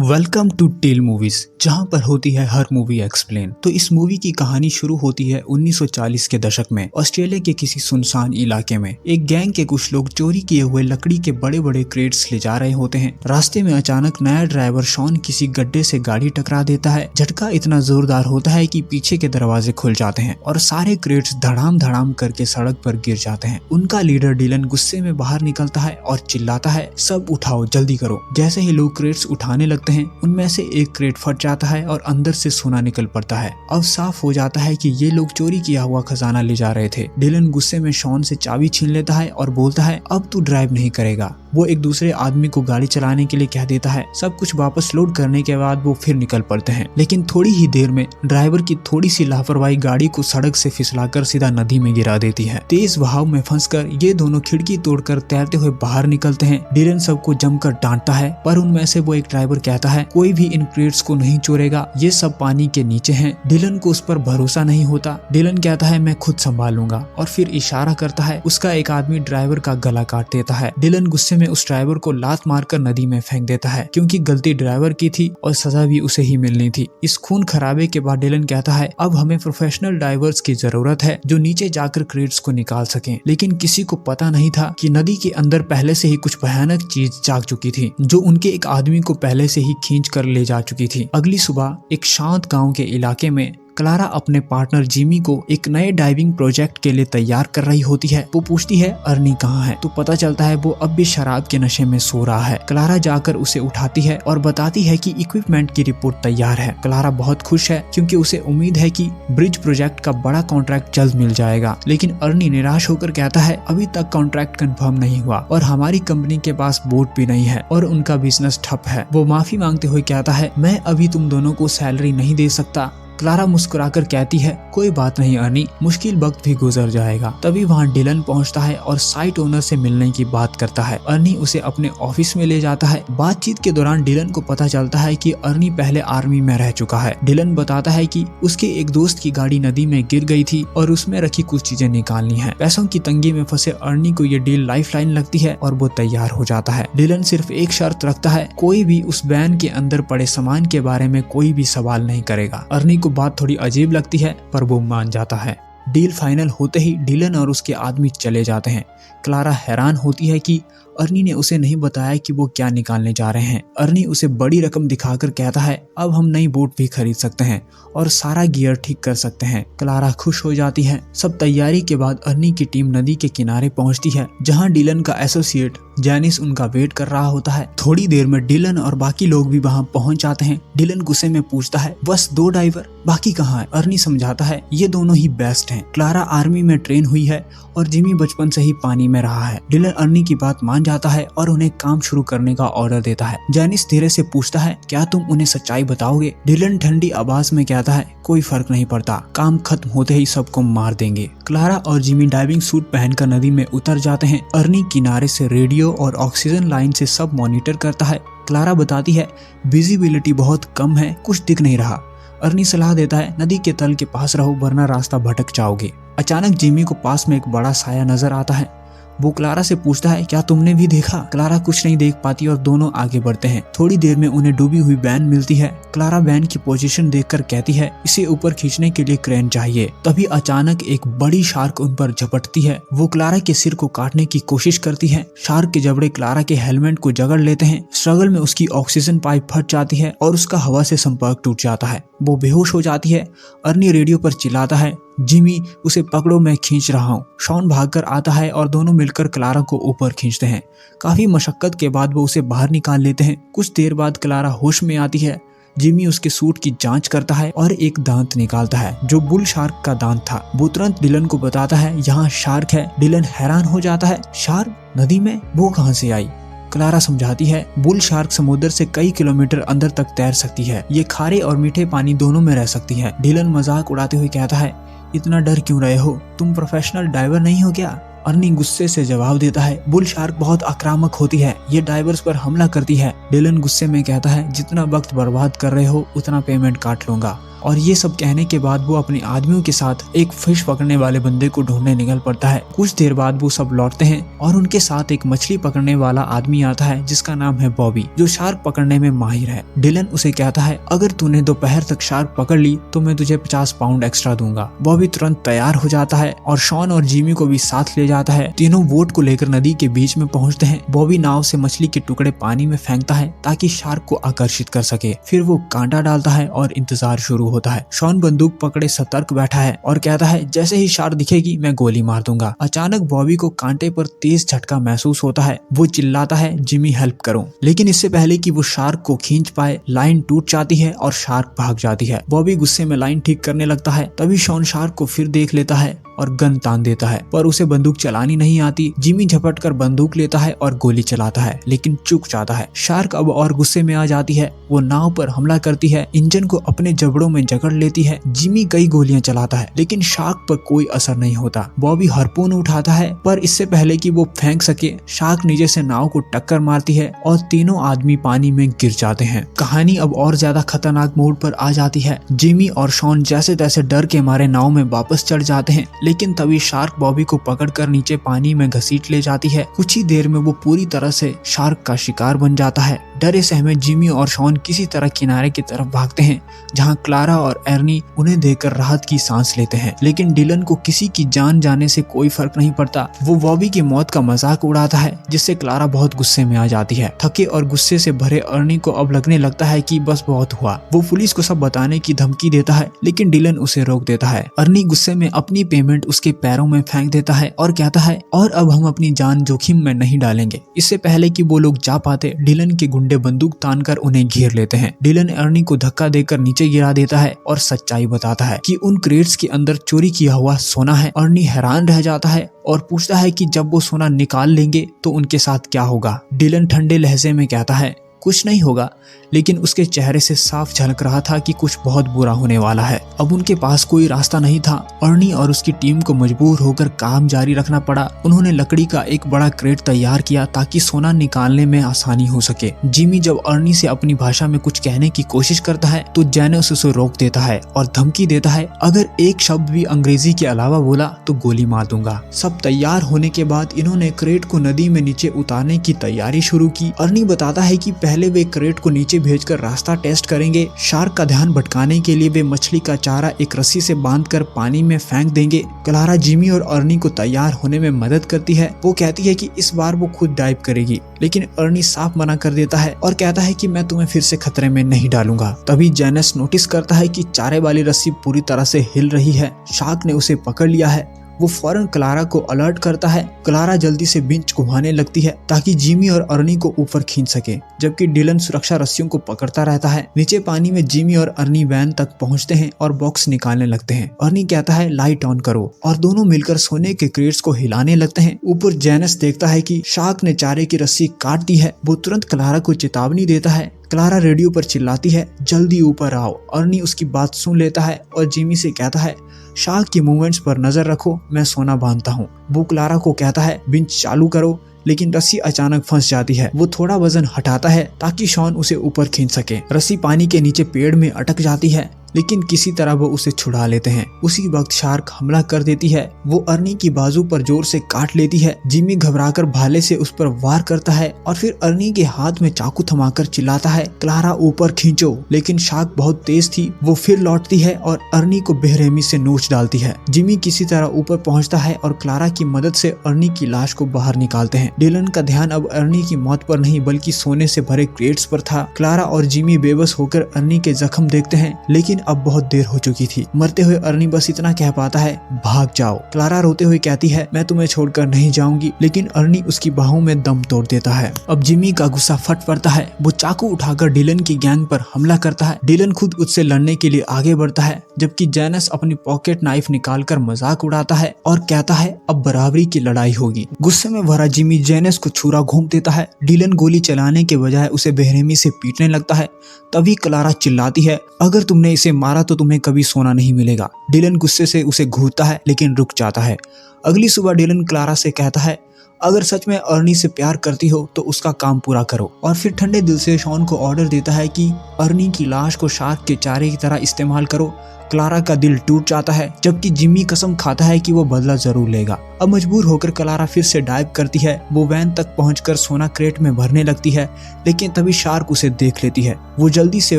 Welcome to tell movies, जहां पर होती है हर मूवी एक्सप्लेन। तो इस मूवी की कहानी शुरू होती है 1940 के दशक में ऑस्ट्रेलिया के किसी सुनसान इलाके में। एक गैंग के कुछ लोग चोरी किए हुए लकड़ी के बड़े बड़े क्रेट्स ले जा रहे होते हैं। रास्ते में अचानक नया ड्राइवर शॉन किसी गड्ढे से गाड़ी टकरा देता है। झटका इतना जोरदार होता है कि पीछे के दरवाजे खुल जाते हैं और सारे क्रेट्स धड़ाम धड़ाम करके सड़क पर गिर जाते हैं। उनका लीडर डिलन गुस्से में बाहर निकलता है और चिल्लाता है, सब उठाओ, जल्दी करो। जैसे ही लोग क्रेट्स उठाने लगते हैं, उनमें से एक क्रेट फट जाता है और अंदर से सोना निकल पड़ता है। अब साफ हो जाता है कि ये लोग चोरी किया हुआ खजाना ले जा रहे थे। डिलन गुस्से में शॉन से चाबी छीन लेता है और बोलता है, अब तू ड्राइव नहीं करेगा। वो एक दूसरे आदमी को गाड़ी चलाने के लिए कह देता है। सब कुछ वापस लोड करने के बाद वो फिर निकल पड़ते हैं, लेकिन थोड़ी ही देर में ड्राइवर की थोड़ी सी लापरवाही गाड़ी को सड़क से फिसलाकर सीधा नदी में गिरा देती है। तेज बहाव में फंसकर ये दोनों खिड़की तोड़कर तैरते हुए बाहर निकलते हैं। डिलन सबको जमकर डांटता है, पर उनमें से वो एक ड्राइवर कहता है, कोई भी इन क्रेट्स को नहीं चोरेगा, ये सब पानी के नीचे हैं। डिलन को उस पर भरोसा नहीं होता। डिलन कहता है, मैं खुद संभालूंगा, और फिर इशारा करता है। उसका एक आदमी ड्राइवर का गला काट देता है। डिलन गुस्से में उस ड्राइवर को लात मारकर नदी में फेंक देता है, क्योंकि गलती ड्राइवर की थी और सजा भी उसे ही मिलनी थी। इस खून खराबे के बाद डिलन कहता है, अब हमें प्रोफेशनल डाइवर्स की जरूरत है जो नीचे जाकर क्रेट्स को निकाल सकें। लेकिन किसी को पता नहीं था कि नदी के अंदर पहले से ही कुछ भयानक चीज जाग चुकी थी, जो उनके एक आदमी को पहले से ही खींच कर ले जा चुकी थी। अगली सुबह एक शांत गांव के इलाके में क्लारा अपने पार्टनर जिमी को एक नए डाइविंग प्रोजेक्ट के लिए तैयार कर रही होती है। वो पूछती है, अर्नी कहाँ है? तो पता चलता है वो अब भी शराब के नशे में सो रहा है। क्लारा जाकर उसे उठाती है और बताती है कि इक्विपमेंट की रिपोर्ट तैयार है। क्लारा बहुत खुश है क्योंकि उसे उम्मीद है कि ब्रिज प्रोजेक्ट का बड़ा कॉन्ट्रैक्ट जल्द मिल जाएगा। लेकिन अर्नी निराश होकर कहता है, अभी तक कॉन्ट्रैक्ट कंफर्म नहीं हुआ और हमारी कंपनी के पास बोट भी नहीं है और उनका बिजनेस ठप है। वो माफी मांगते हुए कहता है, मैं अभी तुम दोनों को सैलरी नहीं दे सकता। क्लारा मुस्कुराकर कहती है, कोई बात नहीं अर्नी, मुश्किल वक्त भी गुजर जाएगा। तभी वहाँ डिलन पहुँचता है और साइट ओनर से मिलने की बात करता है। अर्नी उसे अपने ऑफिस में ले जाता है। बातचीत के दौरान डिलन को पता चलता है कि अर्नी पहले आर्मी में रह चुका है। डिलन बताता है कि उसके एक दोस्त की गाड़ी नदी में गिर गई थी और उसमें रखी कुछ चीजें निकालनी है। पैसों की तंगी में फंसे अर्नी को ये डील लाइफलाइन लगती है और वो तैयार हो जाता है। डिलन सिर्फ एक शर्त रखता है, कोई भी उस वैन के अंदर पड़े सामान के बारे में कोई भी सवाल नहीं करेगा। अर्नी को बात थोड़ी अजीब लगती है, पर वो मान जाता है। डील फाइनल होते ही डिलन और उसके आदमी चले जाते हैं। क्लारा हैरान होती है कि अर्नी ने उसे नहीं बताया कि वो क्या निकालने जा रहे हैं। अर्नी उसे बड़ी रकम दिखाकर कहता है, अब हम नई बोट भी खरीद सकते हैं और सारा गियर ठीक कर सकते हैं। क्लारा खुश हो जाती है। सब तैयारी के बाद अर्नी की टीम नदी के किनारे पहुंचती है, जहां डिलन का एसोसिएट जैनिस उनका वेट कर रहा होता है। थोड़ी देर में डिलन और बाकी लोग भी वहां पहुंच जाते हैं। डिलन गुस्से में पूछता है, बस 2 डाइवर, बाकी कहाँ है? अर्नी समझाता है, ये दोनों ही बेस्ट हैं। क्लारा आर्मी में ट्रेन हुई है और जिमी बचपन से ही पानी में रहा है। डिलन अर्नी की बात मान जाता है और उन्हें काम शुरू करने का ऑर्डर देता है। जैनिस धीरे से पूछता है, क्या तुम उन्हें सच्चाई बताओगे? डिलन ठंडी आवाज में कहता है, कोई फर्क नहीं पड़ता, काम खत्म होते ही सबको मार देंगे। क्लारा और जिमी डाइविंग सूट पहनकर नदी में उतर जाते हैं। अर्नी किनारे से रेडियो और ऑक्सीजन लाइन से सब मॉनिटर करता है। क्लारा बताती है, विजिबिलिटी बहुत कम है, कुछ दिख नहीं रहा। अर्नी सलाह देता है, नदी के तल के पास रहो वरना रास्ता भटक जाओगे। अचानक जिमी को पास में एक बड़ा साया नजर आता है। वो क्लारा से पूछता है, क्या तुमने भी देखा? क्लारा कुछ नहीं देख पाती और दोनों आगे बढ़ते हैं। थोड़ी देर में उन्हें डूबी हुई वैन मिलती है। क्लारा वैन की पोजीशन देखकर कहती है, इसे ऊपर खींचने के लिए क्रेन चाहिए। तभी अचानक एक बड़ी शार्क उन पर झपटती है। वो क्लारा के सिर को काटने की कोशिश करती है। शार्क के जबड़े क्लारा के हेलमेट को जकड़ लेते हैं। स्ट्रगल में उसकी ऑक्सीजन पाइप फट जाती है और उसका हवा से संपर्क टूट जाता है। वो बेहोश हो जाती है। अर्नी रेडियो पर चिल्लाता है, जिमी उसे पकड़ो, मैं खींच रहा हूँ। शॉन भागकर आता है और दोनों मिलकर क्लारा को ऊपर खींचते हैं। काफी मशक्कत के बाद वो उसे बाहर निकाल लेते हैं। कुछ देर बाद क्लारा होश में आती है। जिमी उसके सूट की जांच करता है और एक दांत निकालता है, जो बुल शार्क का दांत था। वो तुरंत डिलन को बताता है, यहाँ शार्क है। डिलन हैरान हो जाता है, शार्क नदी में? वो कहाँ से आई? क्लारा समझाती है, बुल शार्क समुद्र से कई किलोमीटर अंदर तक तैर सकती है। ये खारे और मीठे पानी दोनों में रह सकती है। डिलन मजाक उड़ाते हुए कहता है, इतना डर क्यों रहे हो? तुम प्रोफेशनल डाइवर नहीं हो क्या? अर्नी गुस्से से जवाब देता है, बुल शार्क बहुत आक्रामक होती है, ये डाइवर्स पर हमला करती है। डिलन गुस्से में कहता है, जितना वक्त बर्बाद कर रहे हो उतना पेमेंट काट लूंगा। और ये सब कहने के बाद वो अपने आदमियों के साथ एक फिश पकड़ने वाले बंदे को ढूंढने निकल पड़ता है। कुछ देर बाद वो सब लौटते हैं और उनके साथ एक मछली पकड़ने वाला आदमी आता है जिसका नाम है बॉबी, जो शार्क पकड़ने में माहिर है। डिलन उसे कहता है अगर तूने दोपहर तक शार्क पकड़ ली तो मैं तुझे 50 पाउंड एक्स्ट्रा दूंगा। बॉबी तुरंत तैयार हो जाता है और शॉन और जिमी को भी साथ ले जाता है। तीनों बोट को लेकर नदी के बीच में पहुंचते हैं। बॉबी नाव से मछली के टुकड़े पानी में फेंकता है ताकि शार्क को आकर्षित कर सके। फिर वो कांटा डालता है और इंतजार शुरू होता है। शॉन बंदूक पकड़े सतर्क बैठा है और कहता है जैसे ही शार्क दिखेगी मैं गोली मार दूंगा। अचानक बॉबी को कांटे पर तेज झटका महसूस होता है। वो चिल्लाता है जिमी हेल्प करो, लेकिन इससे पहले कि वो शार्क को खींच पाए लाइन टूट जाती है और शार्क भाग जाती है। बॉबी गुस्से में लाइन ठीक करने लगता है। तभी शॉन शार्क को फिर देख लेता है और गन तान देता है, पर उसे बंदूक चलानी नहीं आती। जिमी झपट कर बंदूक लेता है और गोली चलाता है, लेकिन चूक जाता है। शार्क अब और गुस्से में आ जाती है। वो नाव पर हमला करती है, इंजन को अपने जबड़ों में जकड़ लेती है। जिमी कई गोलियां चलाता है, लेकिन शार्क पर कोई असर नहीं होता। बॉबी हार्पून उठाता है, पर इससे पहले कि वो फेंक सके शार्क नीचे से नाव को टक्कर मारती है और तीनों आदमी पानी में गिर जाते हैं। कहानी अब और ज्यादा खतरनाक मोड़ पर आ जाती है। जिमी और शॉन जैसे तैसे डर के मारे नाव में वापस चढ़ जाते हैं, लेकिन तभी शार्क बॉबी को पकड़कर नीचे पानी में घसीट ले जाती है। कुछ ही देर में वो पूरी तरह से शार्क का शिकार बन जाता है। डरे सहमे जिमी और शॉन किसी तरह किनारे की तरफ भागते हैं, जहां क्लारा और एर्नी उन्हें देखकर राहत की सांस लेते हैं। लेकिन डिलन को किसी की जान जाने से कोई फर्क नहीं पड़ता। वो बॉबी की मौत का मजाक उड़ाता है, जिससे क्लारा बहुत गुस्से में आ जाती है। थके और गुस्से से भरे अर्नी को अब लगने लगता है कि बस बहुत हुआ। वो पुलिस को सब बताने की धमकी देता है, लेकिन डिलन उसे रोक देता है। अर्नी गुस्से में अपनी पेमेंट उसके पैरों में फेंक देता है और कहता है और अब हम अपनी जान जोखिम में नहीं डालेंगे। इससे पहले कि वो लोग जा पाते, डिलन के गुंडे बंदूक तानकर उन्हें घेर लेते हैं। डिलन अर्नी को धक्का देकर नीचे गिरा देता है और सच्चाई बताता है कि उन क्रेट्स के अंदर चोरी किया हुआ सोना है। अर्नी हैरान रह जाता है और पूछता है कि जब वो सोना निकाल लेंगे तो उनके साथ क्या होगा। डिलन ठंडे लहजे में कहता है कुछ नहीं होगा, लेकिन उसके चेहरे से साफ झलक रहा था कि कुछ बहुत बुरा होने वाला है। अब उनके पास कोई रास्ता नहीं था। अर्नी और उसकी टीम को मजबूर होकर काम जारी रखना पड़ा। उन्होंने लकड़ी का एक बड़ा क्रेट तैयार किया ताकि सोना निकालने में आसानी हो सके। जिमी जब अर्नी से अपनी भाषा में कुछ कहने की कोशिश करता है तो जेनस उसे रोक देता है और धमकी देता है अगर एक शब्द भी अंग्रेजी के अलावा बोला तो गोली मार दूंगा। सब तैयार होने के बाद इन्होंने क्रेट को नदी में नीचे उतारने की तैयारी शुरू की। अर्नी बताता है कि पहले वे क्रेट को नीचे भेजकर रास्ता टेस्ट करेंगे। शार्क का ध्यान भटकाने के लिए वे मछली का चारा एक रस्सी से बांधकर पानी में फेंक देंगे। क्लारा जिमी और अर्नी को तैयार होने में मदद करती है। वो कहती है कि इस बार वो खुद डाइव करेगी, लेकिन अर्नी साफ मना कर देता है और कहता है कि मैं तुम्हें फिर से खतरे में नहीं डालूंगा। तभी जेनस नोटिस करता है कि चारे वाली रस्सी पूरी तरह से हिल रही है। शार्क ने उसे पकड़ लिया है। वो फौरन क्लारा को अलर्ट करता है। क्लारा जल्दी से बिंच घुमाने लगती है ताकि जिमी और अर्नी को ऊपर खींच सके, जबकि डिलन सुरक्षा रस्सियों को पकड़ता रहता है। नीचे पानी में जिमी और अर्नी वैन तक पहुंचते हैं और बॉक्स निकालने लगते हैं। अर्नी कहता है लाइट ऑन करो और दोनों मिलकर सोने के क्रेट्स को हिलाने लगते हैं। ऊपर जेनस देखता है कि शार्क ने चारे की रस्सी काट दी है। वो तुरंत क्लारा को चेतावनी देता है। क्लारा रेडियो पर चिल्लाती है जल्दी ऊपर आओ। अर्नी उसकी बात सुन लेता है और जिमी से कहता है शार्क की मूवमेंट्स पर नजर रखो, मैं सोना बांधता हूँ। वो क्लारा को कहता है बिंच चालू करो, लेकिन रस्सी अचानक फंस जाती है। वो थोड़ा वजन हटाता है ताकि शॉन उसे ऊपर खींच सके। रस्सी पानी के नीचे पेड़ में अटक जाती है, लेकिन किसी तरह वो उसे छुड़ा लेते हैं। उसी वक्त शार्क हमला कर देती है। वो अर्नी की बाजू पर जोर से काट लेती है। जिमी घबराकर भाले से उस पर वार करता है और फिर अर्नी के हाथ में चाकू थमाकर चिल्लाता है क्लारा ऊपर खींचो, लेकिन शार्क बहुत तेज थी। वो फिर लौटती है और अर्नी को बेरहमी से नोच डालती है। जिमी किसी तरह ऊपर पहुंचता है और क्लारा की मदद से अर्नी की लाश को बाहर निकालते हैं। डिलन का ध्यान अब अर्नी की मौत पर नहीं बल्कि सोने से भरे क्रेट्स पर था। क्लारा और जिमी बेबस होकर अर्नी के जख्म देखते हैं, लेकिन अब बहुत देर हो चुकी थी। मरते हुए अर्नी बस इतना कह पाता है भाग जाओ। क्लारा रोते हुए कहती है मैं तुम्हें छोड़कर नहीं जाऊंगी, लेकिन अर्नी उसकी बाहों में दम तोड़ देता है। अब जिमी का गुस्सा फट पड़ता है। वो चाकू उठाकर डिलन की गैंग पर हमला करता है। डिलन खुद उससे लड़ने के लिए आगे बढ़ता है, जबकि जेनस अपनी पॉकेट नाइफ निकालकर मजाक उड़ाता है और कहता है अब बराबरी की लड़ाई होगी। गुस्से में भरा जिमी जेनस को छुरा घूम देता है। डिलन गोली चलाने के बजाय उसे बेरहमी से पीटने लगता है। तभी क्लारा चिल्लाती है अगर तुमने इसे मारा तो तुम्हें कभी सोना नहीं मिलेगा। डिलन गुस्से से उसे घूरता है, लेकिन रुक जाता है। अगली सुबह डिलन क्लारा से कहता है अगर सच में अर्नी से प्यार करती हो तो उसका काम पूरा करो। और फिर ठंडे दिल से शॉन को ऑर्डर देता है कि अर्नी की लाश को शार्क के चारे की तरह इस्तेमाल करो। क्लारा का दिल टूट जाता है, जबकि जिम्मी कसम खाता है कि वो बदला जरूर लेगा। अब मजबूर होकर क्लारा फिर से डाइव करती है। वो वैन तक पहुंचकर सोना क्रेट में भरने लगती है, लेकिन तभी शार्क उसे देख लेती है। वो जल्दी से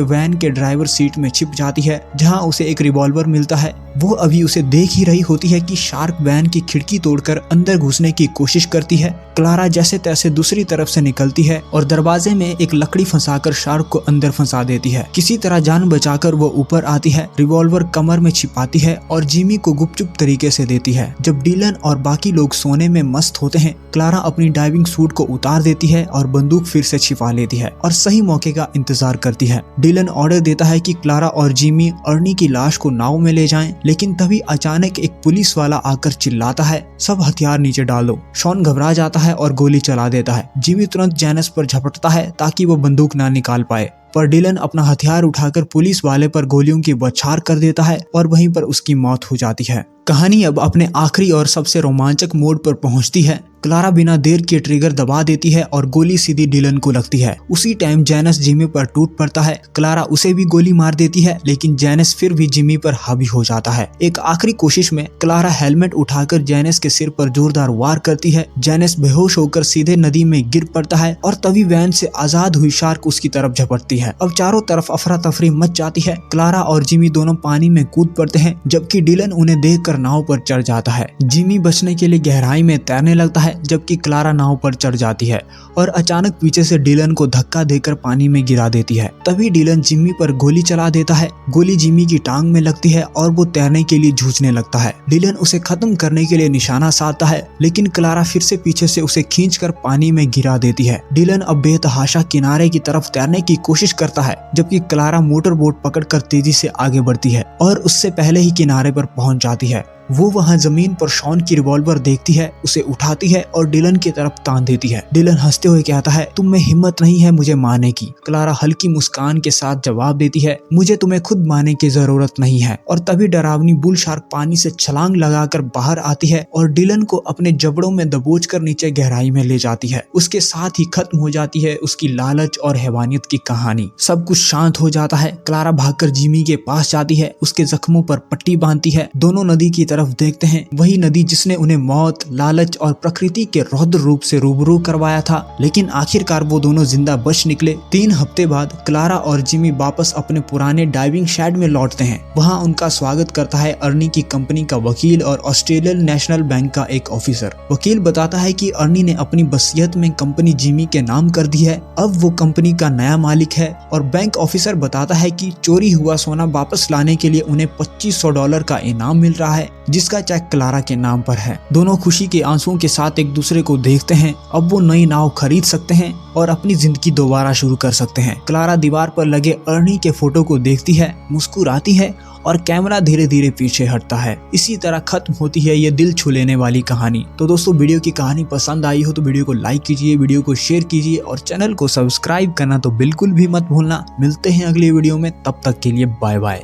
वैन के ड्राइवर सीट में छिप जाती है, जहां उसे एक रिवॉल्वर मिलता है। वो अभी उसे देख ही रही होती है कि शार्क वैन की खिड़की तोड़कर अंदर घुसने की कोशिश करती है। क्लारा जैसे तैसे दूसरी तरफ से निकलती है और दरवाजे में एक लकड़ी फंसाकर शार्क को अंदर फंसा देती है। किसी तरह जान बचाकर वो ऊपर आती है, रिवॉल्वर कमर में छिपाती है और जिमी को गुपचुप तरीके से देती है। जब डिलन और बाकी लोग सोने में मस्त होते हैं, क्लारा अपनी डाइविंग सूट को उतार देती है और बंदूक फिर से छिपा लेती है और सही मौके का इंतजार करती है। डिलन ऑर्डर देता है कि क्लारा और जिमी अर्नी की लाश को नाव में ले जाएं, लेकिन तभी अचानक एक पुलिस वाला आकर चिल्लाता है, सब हथियार नीचे डाल दो। शॉन घबरा जाता है और गोली चला देता है। जिमी तुरंत जैनस पर झपटता है ताकि वो बंदूक ना निकाल पाए, पर डिलन अपना हथियार उठाकर पुलिस वाले पर गोलियों की बौछार कर देता है और वहीं पर उसकी मौत हो जाती है। कहानी अब अपने आखिरी और सबसे रोमांचक मोड पर पहुंचती है। क्लारा बिना देर के ट्रिगर दबा देती है और गोली सीधी डिलन को लगती है। उसी टाइम जैनस जिमी पर टूट पड़ता है। क्लारा उसे भी गोली मार देती है, लेकिन जैनस फिर भी जिमी पर हावी हो जाता है। एक आखिरी कोशिश में क्लारा हेलमेट उठाकर जैनस के सिर पर जोरदार वार करती है। जैनस बेहोश होकर सीधे नदी में गिर पड़ता है और तभी वैन से आजाद हुई शार्क उसकी तरफ झपटती है। अब चारों तरफ अफरा तफरी मच जाती है। क्लारा और जिमी दोनों पानी में कूद पड़ते हैं, जबकि डिलन उन्हें देखकर नाव पर चढ़ जाता है। जिमी बचने के लिए गहराई में तैरने लगता है, जबकि क्लारा नाव पर चढ़ जाती है और अचानक पीछे से डिलन को धक्का देकर पानी में गिरा देती है। तभी डिलन जिमी पर गोली चला देता है। गोली जिमी की टांग में लगती है और वो तैरने के लिए जूझने लगता है। डिलन उसे खत्म करने के लिए निशाना साधता है, लेकिन क्लारा फिर से पीछे से उसे खींचकर पानी में गिरा देती है। डिलन अब बेतहाशा किनारे की तरफ तैरने की कोशिश करता है, जबकि क्लारा मोटर बोट पकड़कर तेजी से आगे बढ़ती है और उससे पहले ही किनारे पर पहुंच जाती है। वो वहां जमीन पर शॉन की रिवॉल्वर देखती है, उसे उठाती है और डिलन की तरफ तान देती है। डिलन हंसते हुए कहता है, तुम में हिम्मत नहीं है मुझे मारने की। क्लारा हल्की मुस्कान के साथ जवाब देती है, मुझे तुम्हें खुद मारने की जरूरत नहीं है। और तभी डरावनी बुल शार्क पानी से छलांग लगाकर बाहर आती है और डिलन को अपने जबड़ों में दबोचकर नीचे गहराई में ले जाती है। उसके साथ ही खत्म हो जाती है उसकी लालच और हैवानियत की कहानी। सब कुछ शांत हो जाता है। क्लारा भागकर जिमी के पास जाती है, उसके जख्मों पर पट्टी बांधती है। दोनों नदी की तरफ देखते हैं, वही नदी जिसने उन्हें मौत, लालच और प्रकृति के रौद्र रूप से रूबरू करवाया था। लेकिन आखिरकार वो दोनों जिंदा बच निकले। 3 हफ्ते बाद क्लारा और जिमी वापस अपने पुराने डाइविंग शेड में लौटते हैं। वहां उनका स्वागत करता है अर्नी की कंपनी का वकील और ऑस्ट्रेलियन नेशनल बैंक का एक ऑफिसर। वकील बताता है कि अर्नी ने अपनी वसीयत में कंपनी जिमी के नाम कर दी है, अब वो कंपनी का नया मालिक है। और बैंक ऑफिसर बताता है कि चोरी हुआ सोना वापस लाने के लिए उन्हें $2500 का इनाम मिल रहा है, जिसका चेक क्लारा के नाम पर है। दोनों खुशी के आंसुओं के साथ एक दूसरे को देखते हैं। अब वो नई नाव खरीद सकते हैं और अपनी जिंदगी दोबारा शुरू कर सकते हैं। क्लारा दीवार पर लगे अर्नी के फोटो को देखती है, मुस्कुराती है और कैमरा धीरे धीरे पीछे हटता है। इसी तरह खत्म होती है ये दिल छू लेने वाली कहानी। तो दोस्तों, वीडियो की कहानी पसंद आई हो तो वीडियो को लाइक कीजिए, वीडियो को शेयर कीजिए और चैनल को सब्सक्राइब करना तो बिल्कुल भी मत भूलना। मिलते हैं अगली वीडियो में, तब तक के लिए बाय बाय।